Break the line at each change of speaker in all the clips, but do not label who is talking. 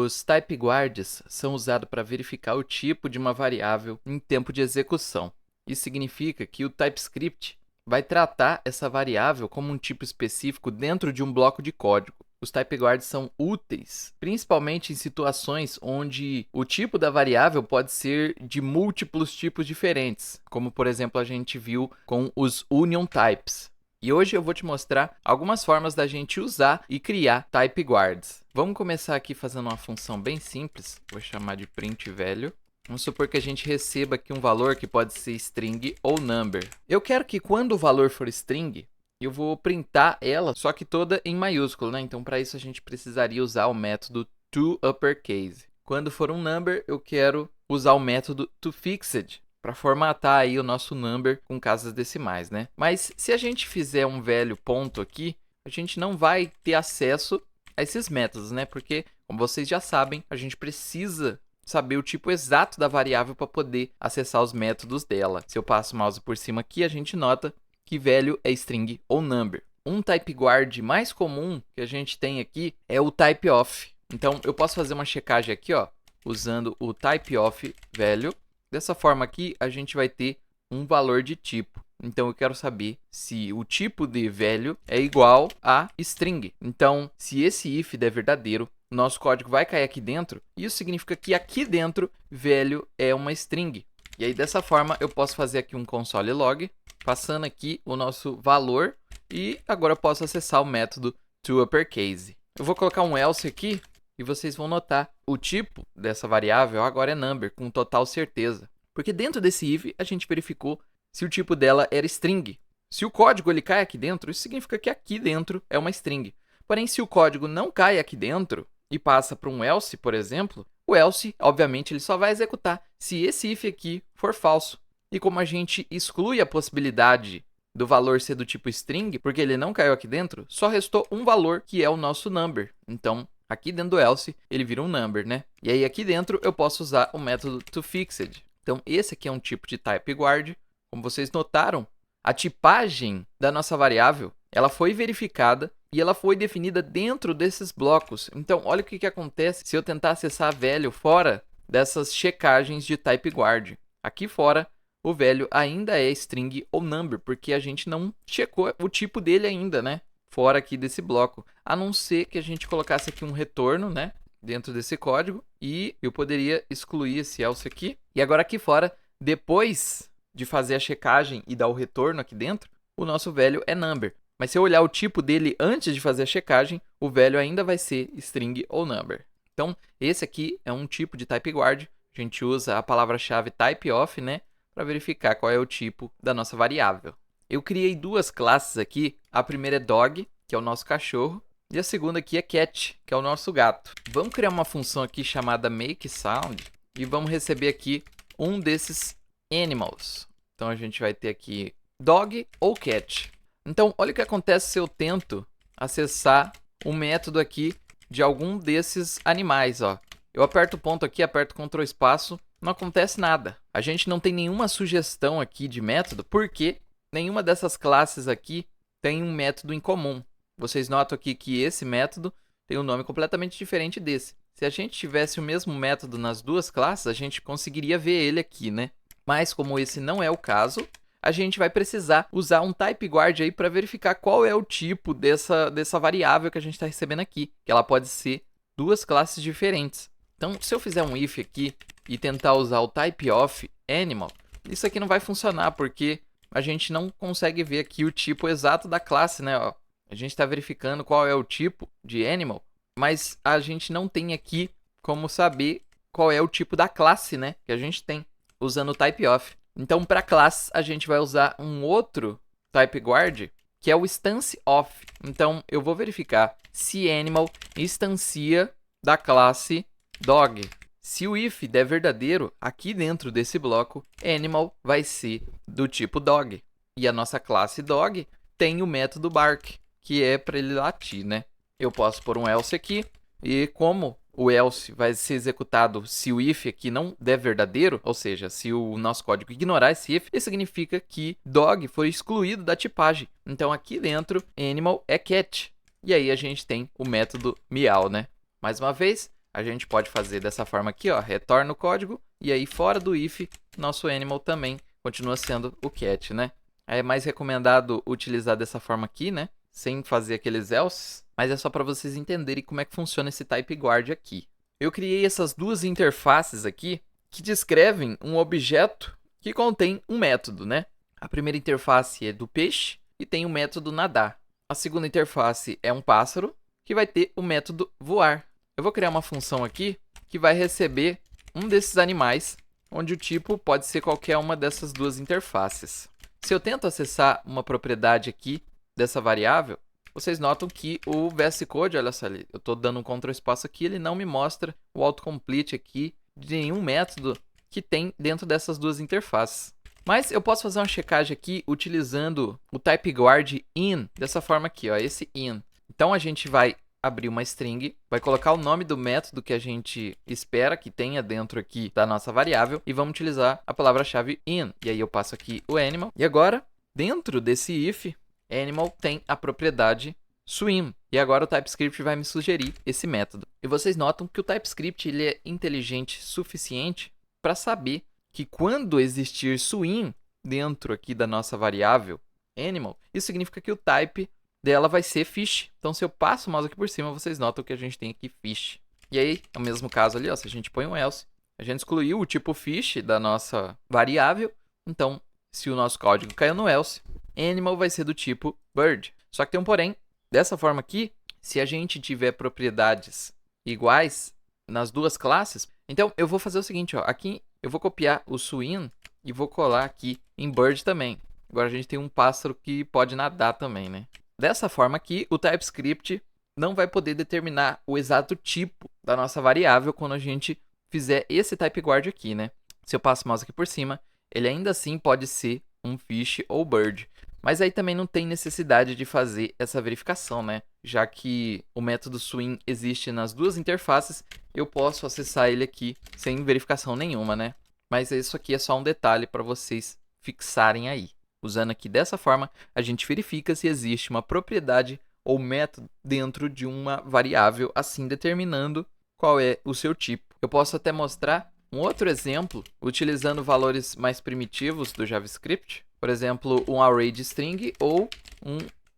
Os type guards são usados para verificar o tipo de uma variável em tempo de execução. Isso significa que o TypeScript vai tratar essa variável como um tipo específico dentro de um bloco de código. Os type guards são úteis, principalmente em situações onde o tipo da variável pode ser de múltiplos tipos diferentes, como, por exemplo, a gente viu com os union types. E hoje eu vou te mostrar algumas formas da gente usar e criar type guards. Vamos começar aqui fazendo uma função bem simples, vou chamar de print value. Vamos supor que a gente receba aqui um valor que pode ser string ou number. Eu quero que quando o valor for string, eu vou printar ela, só que toda em maiúsculo, né? Então, para isso, a gente precisaria usar o método toUppercase. Quando for um number, eu quero usar o método toFixed, para formatar aí o nosso number com casas decimais, né? Mas se a gente fizer um velho ponto aqui, a gente não vai ter acesso a esses métodos, né? Porque, como vocês já sabem, a gente precisa saber o tipo exato da variável para poder acessar os métodos dela. Se eu passo o mouse por cima aqui, a gente nota que velho é string ou number. Um type guard mais comum que a gente tem aqui é o typeof. Então, eu posso fazer uma checagem aqui, ó, usando o typeof velho. Dessa forma aqui, a gente vai ter um valor de tipo. Então, eu quero saber se o tipo de velho é igual a string. Então, se esse if der verdadeiro, o nosso código vai cair aqui dentro. Isso significa que aqui dentro, velho é uma string. E aí, dessa forma, eu posso fazer aqui um console log, passando aqui o nosso valor. E agora eu posso acessar o método toUpperCase. Eu vou colocar um else aqui. E vocês vão notar, o tipo dessa variável agora é number, com total certeza. Porque dentro desse if, a gente verificou se o tipo dela era string. Se o código ele cai aqui dentro, isso significa que aqui dentro é uma string. Porém, se o código não cai aqui dentro e passa para um else, por exemplo, o else, obviamente, ele só vai executar se esse if aqui for falso. E como a gente exclui a possibilidade do valor ser do tipo string, porque ele não caiu aqui dentro, só restou um valor, que é o nosso number. Então, aqui dentro do else, ele vira um number, né? E aí, aqui dentro, eu posso usar o método toFixed. Então, esse aqui é um tipo de type guard. Como vocês notaram, a tipagem da nossa variável, ela foi verificada e ela foi definida dentro desses blocos. Então, olha o que acontece se eu tentar acessar velho fora dessas checagens de type guard. Aqui fora, o velho ainda é string ou number, porque a gente não checou o tipo dele ainda, né? Fora aqui desse bloco, a não ser que a gente colocasse aqui um retorno, né, dentro desse código, e eu poderia excluir esse else aqui. E agora aqui fora, depois de fazer a checagem e dar o retorno aqui dentro, o nosso velho é number. Mas se eu olhar o tipo dele antes de fazer a checagem, o velho ainda vai ser string ou number. Então, esse aqui é um tipo de type guard. A gente usa a palavra-chave typeof, né, para verificar qual é o tipo da nossa variável. Eu criei duas classes aqui. A primeira é dog, que é o nosso cachorro, e a segunda aqui é cat, que é o nosso gato. Vamos criar uma função aqui chamada makeSound e vamos receber aqui um desses animals. Então, a gente vai ter aqui dog ou cat. Então, olha o que acontece se eu tento acessar um método aqui de algum desses animais, ó. Eu aperto o ponto aqui, aperto Ctrl espaço, não acontece nada. A gente não tem nenhuma sugestão aqui de método, porque nenhuma dessas classes aqui tem um método em comum. Vocês notam aqui que esse método tem um nome completamente diferente desse. Se a gente tivesse o mesmo método nas duas classes, a gente conseguiria ver ele aqui, né? Mas como esse não é o caso, a gente vai precisar usar um type guard aí para verificar qual é o tipo dessa variável que a gente está recebendo aqui, que ela pode ser duas classes diferentes. Então, se eu fizer um if aqui e tentar usar o typeof animal, isso aqui não vai funcionar, porque a gente não consegue ver aqui o tipo exato da classe, né? Ó, a gente está verificando qual é o tipo de animal, mas a gente não tem aqui como saber qual é o tipo da classe, né, que a gente tem usando o typeof. Então, para classe, a gente vai usar um outro type guard, que é o instanceOf. Então, eu vou verificar se animal instancia da classe dog. Se o if der verdadeiro, aqui dentro desse bloco, animal vai ser do tipo dog. E a nossa classe dog tem o método bark, que é para ele latir, né? Eu posso pôr um else aqui, e como o else vai ser executado se o if aqui não der verdadeiro, ou seja, se o nosso código ignorar esse if, isso significa que dog foi excluído da tipagem. Então, aqui dentro, animal é cat. E aí, a gente tem o método meow, né? Mais uma vez, a gente pode fazer dessa forma aqui, ó, retorna o código, e aí fora do if, nosso animal também continua sendo o cat, né? Aí é mais recomendado utilizar dessa forma aqui, né? Sem fazer aqueles else, mas é só para vocês entenderem como é que funciona esse type guard aqui. Eu criei essas duas interfaces aqui que descrevem um objeto que contém um método, né? A primeira interface é do peixe e tem o método nadar. A segunda interface é um pássaro que vai ter o método voar. Eu vou criar uma função aqui que vai receber um desses animais, onde o tipo pode ser qualquer uma dessas duas interfaces. Se eu tento acessar uma propriedade aqui dessa variável, vocês notam que o VS Code, olha só, eu estou dando um Ctrl espaço aqui, ele não me mostra o autocomplete aqui de nenhum método que tem dentro dessas duas interfaces. Mas eu posso fazer uma checagem aqui utilizando o type guard in, dessa forma aqui, ó, esse in. Então a gente vai abrir uma string, vai colocar o nome do método que a gente espera que tenha dentro aqui da nossa variável e vamos utilizar a palavra-chave in. E aí eu passo aqui o animal. E agora, dentro desse if, animal tem a propriedade swim. E agora o TypeScript vai me sugerir esse método. E vocês notam que o TypeScript ele é inteligente suficiente para saber que quando existir swim dentro aqui da nossa variável animal, isso significa que o type dela vai ser fish. Então, se eu passo o mouse aqui por cima, vocês notam que a gente tem aqui fish. E aí, no mesmo caso ali, ó, se a gente põe um else, a gente excluiu o tipo fish da nossa variável. Então, se o nosso código caiu no else, animal vai ser do tipo bird. Só que tem um porém. Dessa forma aqui, se a gente tiver propriedades iguais nas duas classes, então eu vou fazer o seguinte, ó, aqui eu vou copiar o swim e vou colar aqui em bird também. Agora a gente tem um pássaro que pode nadar também, né? Dessa forma aqui, o TypeScript não vai poder determinar o exato tipo da nossa variável quando a gente fizer esse type guard aqui, né? Se eu passo o mouse aqui por cima, ele ainda assim pode ser um fish ou bird. Mas aí também não tem necessidade de fazer essa verificação, né? Já que o método swim existe nas duas interfaces, eu posso acessar ele aqui sem verificação nenhuma, né? Mas isso aqui é só um detalhe para vocês fixarem aí. Usando aqui dessa forma, a gente verifica se existe uma propriedade ou método dentro de uma variável, assim determinando qual é o seu tipo. Eu posso até mostrar um outro exemplo utilizando valores mais primitivos do JavaScript. Por exemplo, um array de string ou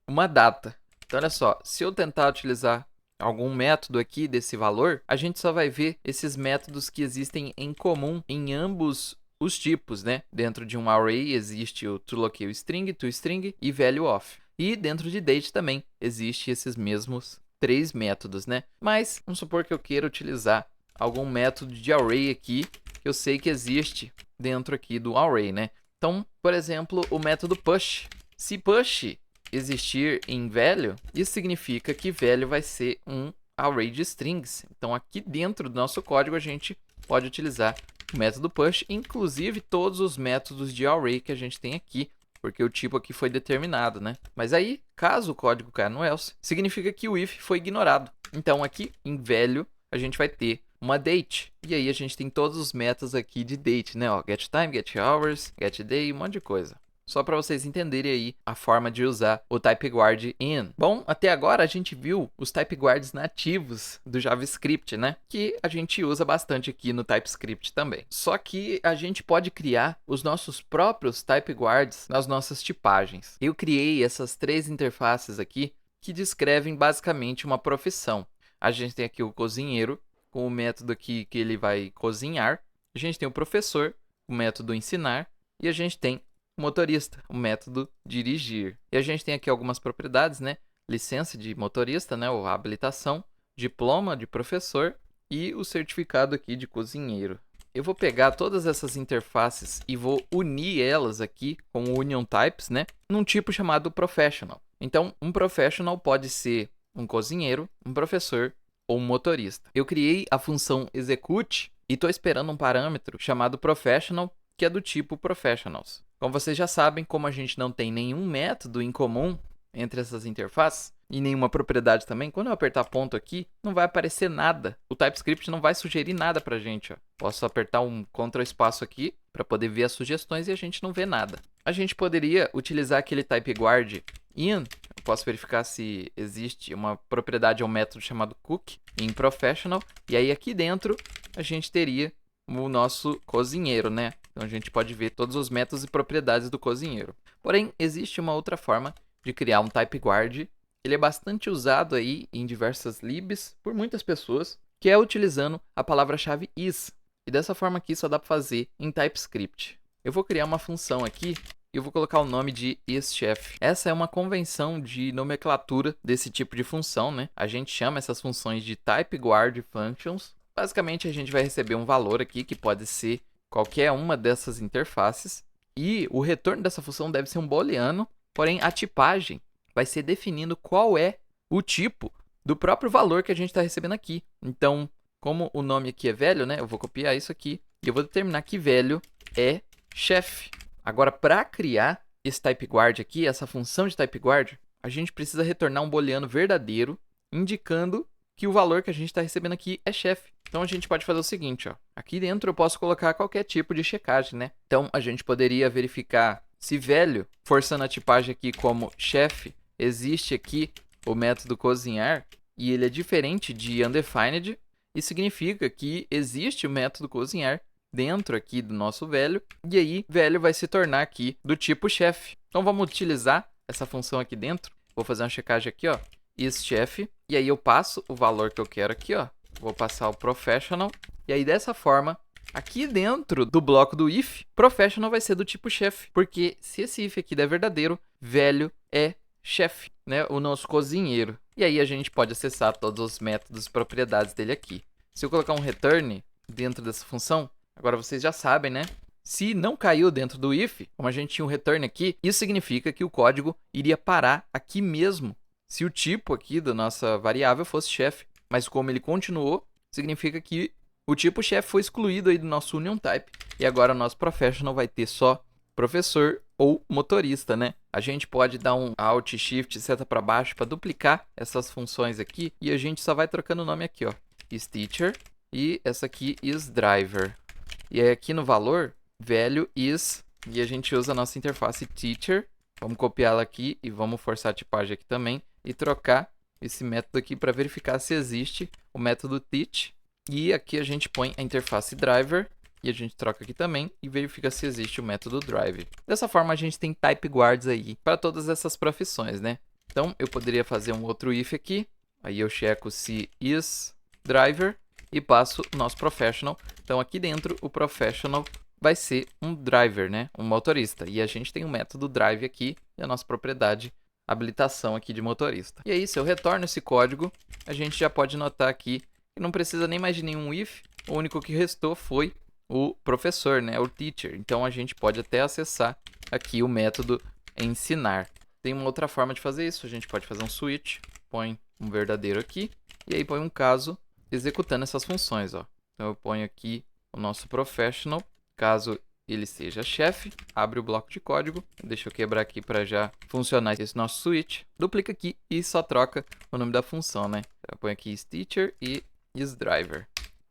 uma data. Então, olha só, se eu tentar utilizar algum método aqui desse valor, a gente só vai ver esses métodos que existem em comum em ambos os tipos, né? Dentro de um array existe o toLocaleString, toString e valueOf. E dentro de date também existe esses mesmos três métodos, né? Mas vamos supor que eu queira utilizar algum método de array aqui que eu sei que existe dentro aqui do array, né? Então, por exemplo, o método push. Se push existir em value, isso significa que value vai ser um array de strings. Então, aqui dentro do nosso código, a gente pode utilizar o método push, inclusive todos os métodos de array que a gente tem aqui, porque o tipo aqui foi determinado, né? Mas aí, caso o código caia no else, significa que o if foi ignorado. Então, aqui em value, a gente vai ter uma date. E aí a gente tem todos os métodos aqui de date, né? Ó, getTime, getHours, getDay, um monte de coisa. Só para vocês entenderem aí a forma de usar o TypeGuard in. Bom, até agora a gente viu os TypeGuards nativos do JavaScript, né? Que a gente usa bastante aqui no TypeScript também. Só que a gente pode criar os nossos próprios TypeGuards nas nossas tipagens. Eu criei essas três interfaces aqui que descrevem basicamente uma profissão. A gente tem aqui o cozinheiro, com o método aqui que ele vai cozinhar. A gente tem o professor, o método ensinar. E a gente tem o motorista, o método dirigir. E a gente tem aqui algumas propriedades, né? Licença de motorista, né? Ou habilitação, diploma de professor e o certificado aqui de cozinheiro. Eu vou pegar todas essas interfaces e vou unir elas aqui com o Union Types, né? Num tipo chamado Professional. Então, um Professional pode ser um cozinheiro, um professor ou um motorista. Eu criei a função execute e estou esperando um parâmetro chamado professional, que é do tipo professionals. Como vocês já sabem, como a gente não tem nenhum método em comum entre essas interfaces e nenhuma propriedade também, quando eu apertar ponto aqui, não vai aparecer nada. O TypeScript não vai sugerir nada para a gente. Ó. Posso apertar um Ctrl espaço aqui para poder ver as sugestões e a gente não vê nada. A gente poderia utilizar aquele TypeGuard in eu posso verificar se existe uma propriedade ou um método chamado cook em professional. E aí aqui dentro a gente teria o nosso cozinheiro, né? Então a gente pode ver todos os métodos e propriedades do cozinheiro. Porém, existe uma outra forma de criar um type guard. Ele é bastante usado aí em diversas libs por muitas pessoas, que é utilizando a palavra-chave is. E dessa forma aqui só dá para fazer em TypeScript. Eu vou criar uma função aqui e eu vou colocar o nome de isChef. Essa é uma convenção de nomenclatura desse tipo de função, né? A gente chama essas funções de Type Guard Functions. Basicamente, a gente vai receber um valor aqui, que pode ser qualquer uma dessas interfaces. E o retorno dessa função deve ser um booleano, porém a tipagem vai ser definindo qual é o tipo do próprio valor que a gente está recebendo aqui. Então, como o nome aqui é velho, né? Eu vou copiar isso aqui e eu vou determinar que velho é chef. Agora, para criar esse type guard aqui, essa função de type guard, a gente precisa retornar um booleano verdadeiro, indicando que o valor que a gente está recebendo aqui é chef. Então, a gente pode fazer o seguinte, ó. Aqui dentro eu posso colocar qualquer tipo de checagem, né? Então, a gente poderia verificar se velho, forçando a tipagem aqui como chef, existe aqui o método cozinhar e ele é diferente de undefined. Isso significa que existe o método cozinhar dentro aqui do nosso velho, e aí velho vai se tornar aqui do tipo chef. Então vamos utilizar essa função aqui dentro. Vou fazer uma checagem aqui, ó, isChef, e aí eu passo o valor que eu quero aqui, ó. Vou passar o professional, e aí dessa forma, aqui dentro do bloco do if, professional vai ser do tipo chef, porque se esse if aqui der verdadeiro, velho é chef, né, o nosso cozinheiro. E aí a gente pode acessar todos os métodos e propriedades dele aqui. Se eu colocar um return dentro dessa função, agora vocês já sabem, né? Se não caiu dentro do if, como a gente tinha um return aqui, isso significa que o código iria parar aqui mesmo, se o tipo aqui da nossa variável fosse chef. Mas como ele continuou, significa que o tipo chef foi excluído aí do nosso union type. E agora o nosso professional vai ter só professor ou motorista, né? A gente pode dar um Alt, Shift, seta para baixo para duplicar essas funções aqui. E a gente só vai trocando o nome aqui, ó. IsTeacher e essa aqui isDriver. E aí aqui no valor, velho is, e a gente usa a nossa interface teacher. Vamos copiá-la aqui e vamos forçar a tipagem aqui também. E trocar esse método aqui para verificar se existe o método teach. E aqui a gente põe a interface driver. E a gente troca aqui também e verifica se existe o método drive. Dessa forma, a gente tem type guards aí para todas essas profissões, né? Então, eu poderia fazer um outro if aqui. Aí eu checo se is driver e passo o nosso professional. Então, aqui dentro, o professional vai ser um driver, né? Um motorista. E a gente tem o método drive aqui e a nossa propriedade habilitação aqui de motorista. E aí, se eu retorno esse código, a gente já pode notar aqui que não precisa nem mais de nenhum if. O único que restou foi o professor, né? O teacher. Então, a gente pode até acessar aqui o método ensinar. Tem uma outra forma de fazer isso. A gente pode fazer um switch, põe um verdadeiro aqui, e aí põe um caso executando essas funções, ó. Então, eu ponho aqui o nosso professional, caso ele seja chefe, abre o bloco de código, deixa eu quebrar aqui para já funcionar esse nosso switch, duplica aqui e só troca o nome da função, né? Eu ponho aqui isTeacher e isDriver.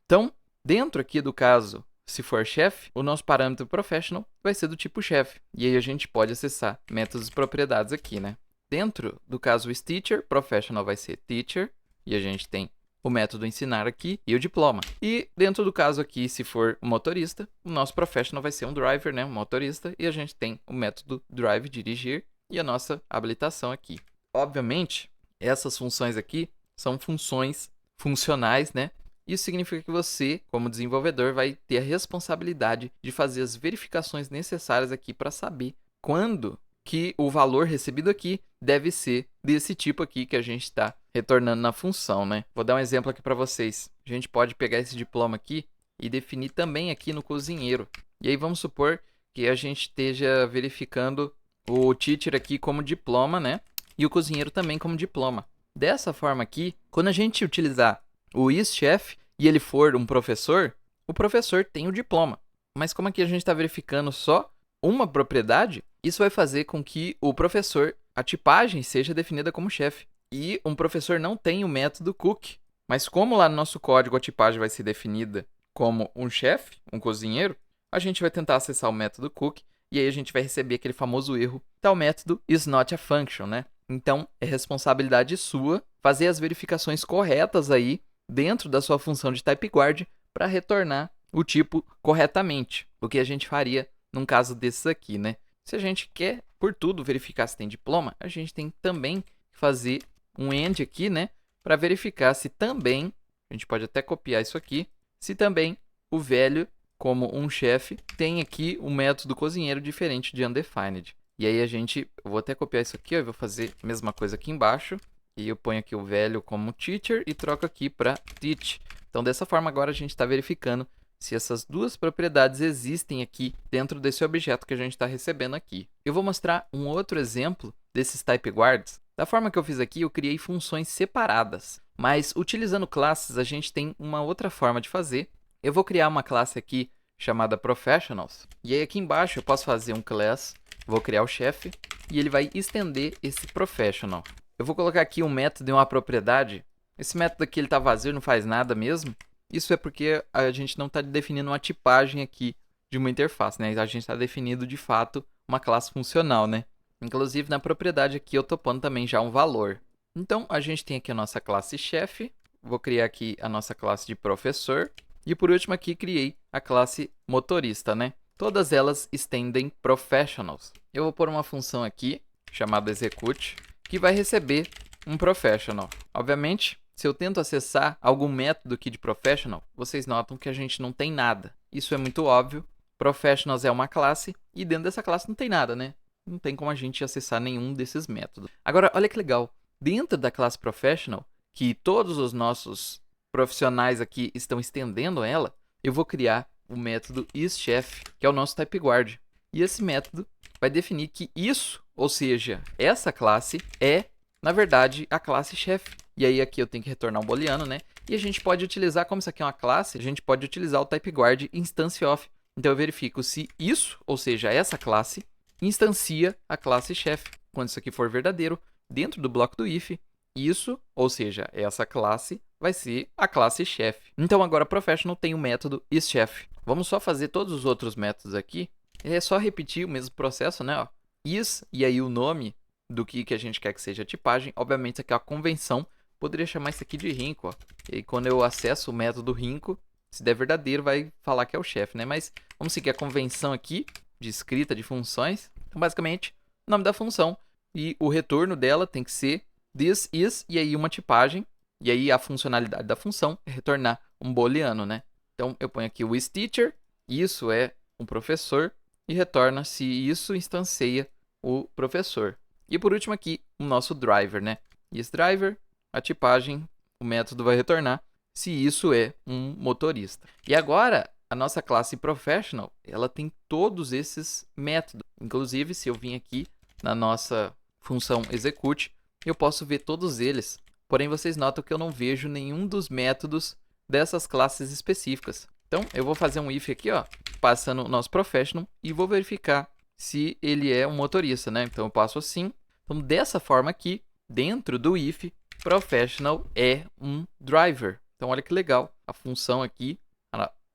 Então, dentro aqui do caso, se for chefe, o nosso parâmetro professional vai ser do tipo chefe. E aí a gente pode acessar métodos e propriedades aqui, né? Dentro do caso isTeacher, professional vai ser teacher. E a gente tem o método ensinar aqui e o diploma. E dentro do caso aqui, se for um motorista, o nosso professional vai ser um driver, né? Um motorista. E a gente tem o método drive, dirigir, e a nossa habilitação aqui. Obviamente, essas funções aqui são funções funcionais, né? Isso significa que você, como desenvolvedor, vai ter a responsabilidade de fazer as verificações necessárias aqui para saber quando que o valor recebido aqui deve ser desse tipo aqui que a gente está retornando na função, né? Vou dar um exemplo aqui para vocês. A gente pode pegar esse diploma aqui e definir também aqui no cozinheiro. E aí vamos supor que a gente esteja verificando o teacher aqui como diploma, né? E o cozinheiro também como diploma. Dessa forma aqui, quando a gente utilizar o isChef e ele for um professor, o professor tem o diploma. Mas como aqui a gente está verificando só uma propriedade, isso vai fazer com que o professor, a tipagem seja definida como chefe. E um professor não tem o método cook. Mas como lá no nosso código a tipagem vai ser definida como um chefe, um cozinheiro, a gente vai tentar acessar o método cook e aí a gente vai receber aquele famoso erro. Tal método is not a function, né? Então, é responsabilidade sua fazer as verificações corretas aí dentro da sua função de TypeGuard para retornar o tipo corretamente, o que a gente faria num caso desses aqui, né? Se a gente quer, por tudo, verificar se tem diploma, a gente tem também que fazer um AND aqui, né? Para verificar se também, a gente pode até copiar isso aqui, se também o velho, como um chefe, tem aqui o método cozinheiro diferente de undefined. E aí eu vou até copiar isso aqui, ó, eu vou fazer a mesma coisa aqui embaixo. E eu ponho aqui o velho como teacher e troco aqui para teach. Então, dessa forma, agora a gente está verificando se essas duas propriedades existem aqui dentro desse objeto que a gente está recebendo aqui. Eu vou mostrar um outro exemplo desses TypeGuards. Da forma que eu fiz aqui, eu criei funções separadas. Mas, utilizando classes, a gente tem uma outra forma de fazer. Eu vou criar uma classe aqui chamada Professionals. E aí, aqui embaixo, eu posso fazer um class. Vou criar o chefe e ele vai estender esse Professional. Eu vou colocar aqui um método e uma propriedade. Esse método aqui está vazio, não faz nada mesmo. Isso é porque a gente não está definindo uma tipagem aqui de uma interface, né? A gente está definindo, de fato, uma classe funcional, né? Inclusive, na propriedade aqui, eu estou pondo também já um valor. Então, a gente tem aqui a nossa classe chefe. Vou criar aqui a nossa classe de professor. E, por último, aqui, criei a classe motorista, né? Todas elas estendem professionals. Eu vou pôr uma função aqui, chamada execute, que vai receber um professional. Obviamente, se eu tento acessar algum método aqui de professional, vocês notam que a gente não tem nada. Isso é muito óbvio. Professionals é uma classe e dentro dessa classe não tem nada, né? Não tem como a gente acessar nenhum desses métodos. Agora, olha que legal. Dentro da classe professional, que todos os nossos profissionais aqui estão estendendo ela, eu vou criar o método isChef, que é o nosso TypeGuard. E esse método vai definir que isso, ou seja, essa classe é, na verdade, a classe chefe. E aí aqui eu tenho que retornar um booleano, né? E a gente pode utilizar, como isso aqui é uma classe, a gente pode utilizar o TypeGuard instance_of. Então eu verifico se isso, ou seja, essa classe, instancia a classe chefe. Quando isso aqui for verdadeiro, dentro do bloco do if, isso, ou seja, essa classe, vai ser a classe chefe. Então agora professional tem o método isChef. Vamos só fazer todos os outros métodos aqui. É só repetir o mesmo processo, né? Ó, is, e aí o nome do que a gente quer que seja a tipagem. Obviamente, isso aqui é uma convenção. Poderia chamar isso aqui de rinco, ó. E aí, quando eu acesso o método rinco, se der verdadeiro, vai falar que é o chefe, né? Mas vamos seguir a convenção aqui de escrita de funções. Então, basicamente, o nome da função e o retorno dela tem que ser this is, e aí uma tipagem. E aí, a funcionalidade da função é retornar um booleano, né? Então, eu ponho aqui o isTeacher, isso é um professor, e retorna se isso instancia o professor. E por último aqui, o nosso driver, né? IsDriver, a tipagem, o método vai retornar se isso é um motorista. E agora, a nossa classe Professional, ela tem todos esses métodos. Inclusive, se eu vim aqui na nossa função execute, eu posso ver todos eles. Porém, vocês notam que eu não vejo nenhum dos métodos dessas classes específicas. Então, eu vou fazer um if aqui, ó, passando o nosso Professional e vou verificar se ele é um motorista, né? Então, eu passo assim. Então, dessa forma aqui, dentro do if, Professional é um driver. Então, olha que legal. A função aqui,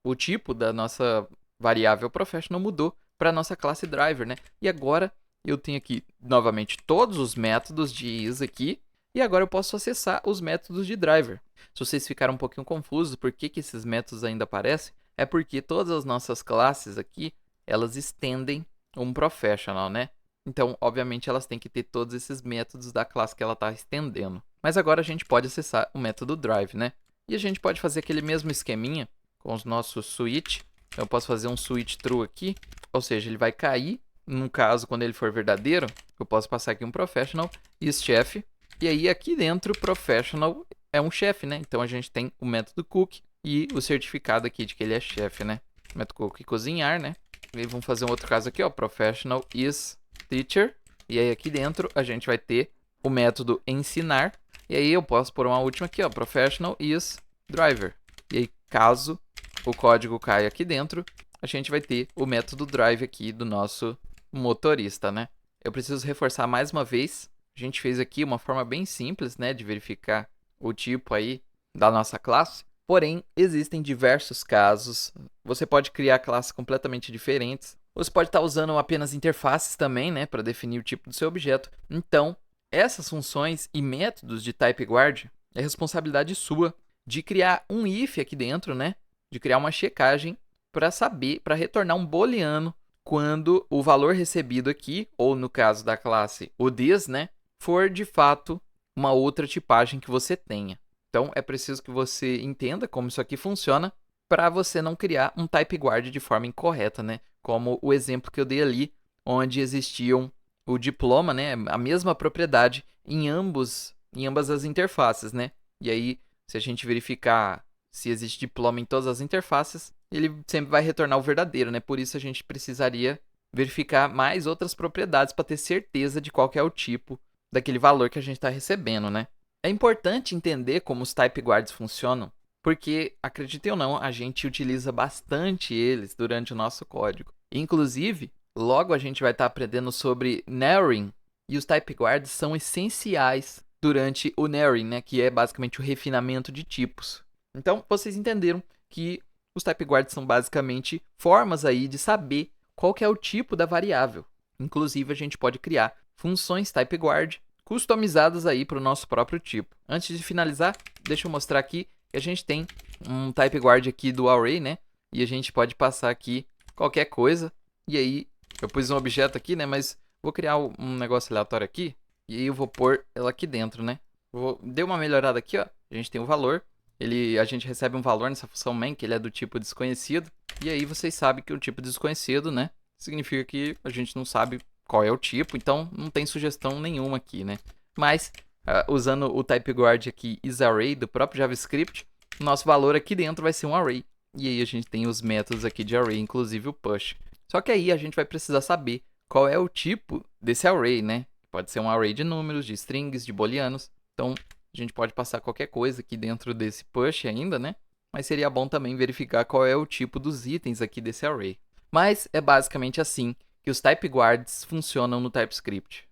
o tipo da nossa variável Professional mudou para a nossa classe driver, né? E agora, eu tenho aqui, novamente, todos os métodos de is aqui. E agora eu posso acessar os métodos de driver. Se vocês ficaram um pouquinho confusos por que esses métodos ainda aparecem, é porque todas as nossas classes aqui, elas estendem um professional, né? Então, obviamente, elas têm que ter todos esses métodos da classe que ela está estendendo. Mas agora a gente pode acessar o método drive, né? E a gente pode fazer aquele mesmo esqueminha com os nossos switch. Então, eu posso fazer um switch true aqui, ou seja, ele vai cair. No caso, quando ele for verdadeiro, eu posso passar aqui um professional isChef. E aí, aqui dentro, professional é um chefe, né? Então, a gente tem o método cook e o certificado aqui de que ele é chefe, né? O método cook e cozinhar, né? E vamos fazer um outro caso aqui, ó. Professional is teacher. E aí, aqui dentro, a gente vai ter o método ensinar. E aí, eu posso pôr uma última aqui, ó. Professional is driver. E aí, caso o código caia aqui dentro, a gente vai ter o método drive aqui do nosso motorista, né? Eu preciso reforçar mais uma vez. A gente fez aqui uma forma bem simples, né, de verificar o tipo aí da nossa classe. Porém, existem diversos casos. Você pode criar classes completamente diferentes. Você pode estar usando apenas interfaces também, né, para definir o tipo do seu objeto. Então, Essas funções e métodos de TypeGuard é responsabilidade sua de criar um if aqui dentro, né? De criar uma checagem para saber, para retornar um booleano quando o valor recebido aqui, ou no caso da classe o this, né, for de fato uma outra tipagem que você tenha. Então, é preciso que você entenda como isso aqui funciona para você não criar um TypeGuard de forma incorreta, né? Como o exemplo que eu dei ali, onde existiam o diploma, né, a mesma propriedade em ambas as interfaces, né? E aí, se a gente verificar se existe diploma em todas as interfaces, ele sempre vai retornar o verdadeiro, né? Por isso a gente precisaria verificar mais outras propriedades para ter certeza de qual que é o tipo daquele valor que a gente está recebendo, né? É importante entender como os TypeGuards funcionam, porque, acreditem ou não, a gente utiliza bastante eles durante o nosso código. Inclusive, logo a gente vai estar aprendendo sobre narrowing, e os TypeGuards são essenciais durante o narrowing, né, que é basicamente o refinamento de tipos. Então, vocês entenderam que os TypeGuards são basicamente formas aí de saber qual que é o tipo da variável. Inclusive, a gente pode criar funções TypeGuard customizadas aí para o nosso próprio tipo. Antes de finalizar, deixa eu mostrar aqui que a gente tem um TypeGuard aqui do array, né? E a gente pode passar aqui qualquer coisa. E aí, eu pus um objeto aqui, né? Mas vou criar um negócio aleatório aqui. E aí eu vou pôr ela aqui dentro, né? Dei uma melhorada aqui, ó. A gente tem o valor. A gente recebe um valor nessa função main, que ele é do tipo desconhecido. E aí vocês sabem que o tipo desconhecido, né? Significa que a gente não sabe qual é o tipo, então não tem sugestão nenhuma aqui, né? Mas, usando o TypeGuard aqui isArray do próprio JavaScript, o nosso valor aqui dentro vai ser um array. E aí a gente tem os métodos aqui de array, inclusive o push. Só que aí a gente vai precisar saber qual é o tipo desse array, né? Pode ser um array de números, de strings, de booleanos. Então, a gente pode passar qualquer coisa aqui dentro desse push ainda, né? Mas seria bom também verificar qual é o tipo dos itens aqui desse array. Mas é basicamente assim que os TypeGuards funcionam no TypeScript.